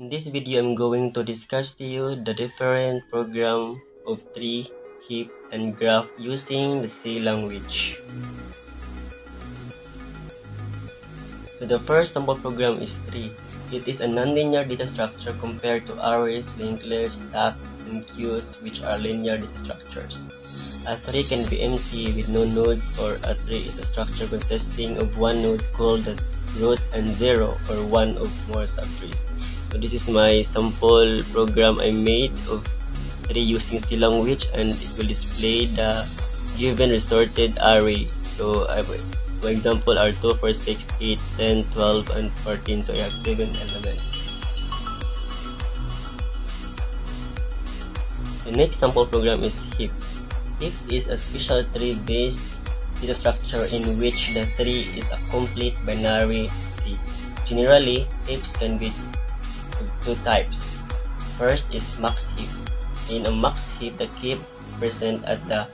In this video, I'm going to discuss to you the different program of tree, heap, and graph using the C language. So the first sample program is tree. It is a nonlinear data structure compared to arrays, linked lists, stacks, and queues, which are linear data structures. A tree can be empty with no nodes, or a tree is a structure consisting of one node called the root and zero, or one or more subtrees. So this is my sample program I made of tree using C language, and it will display the given resorted array. So my example are 2, 4, 6, 8, 10, 12, and 14. So I have 7 elements. The next sample program is heap. Heap is a special tree-based data structure in which the tree is a complete binary tree. Generally, heaps can be of two types. First is max heap. In a max heap, the key percent at the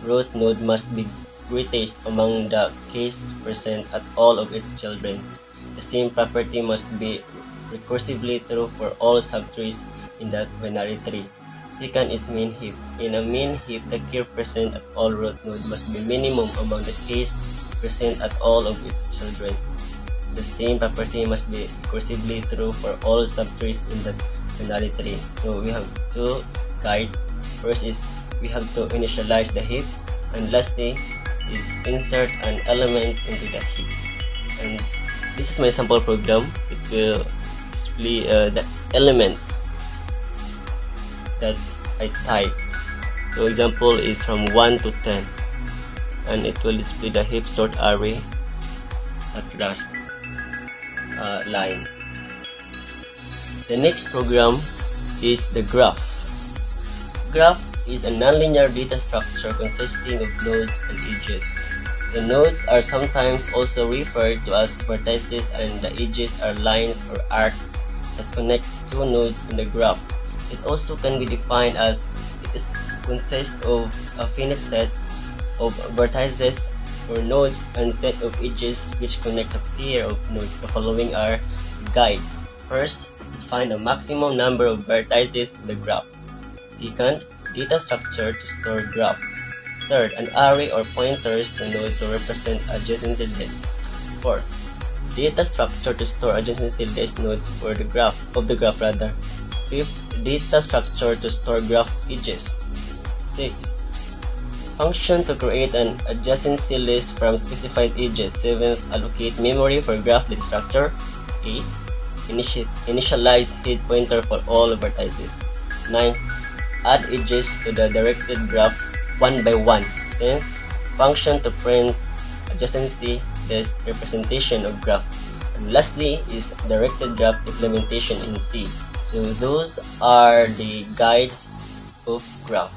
root node must be greatest among the case percent at all of its children. The same property must be recursively true for all subtrees in that binary tree. Second is mean heap. In a mean heap, the key percent at all root node must be minimum among the case percent at all of its children. The same property must be recursively true for all subtrees in the binary tree. So we have two guides. First is we have to initialize the heap, and lastly is insert an element into the heap. And this is my sample program. It will display the elements that I type. So example is from 1 to 10, and it will display the heap sort array at last line. The next program is the graph. Graph is a nonlinear data structure consisting of nodes and edges. The nodes are sometimes also referred to as vertices, and the edges are lines or arcs that connect two nodes in the graph. It also can be defined as it consists of a finite set of vertices or nodes and set of edges which connect a pair of nodes. The following are guides. First, find a maximum number of vertices in the graph. Second, data structure to store graph. Third, an array or pointers to nodes to represent adjacency lists. Fourth, data structure to store adjacency list nodes for the graph. Fifth, data structure to store graph edges. Sixth, function to create an adjacency list from specified edges. Seventh, allocate memory for graph data structure. Eighth, initialize head pointer for all vertices. Ninth, add edges to the directed graph one by one. 10th, function to print adjacency list representation of graph. And lastly is directed graph implementation in C. So those are the guides of graph.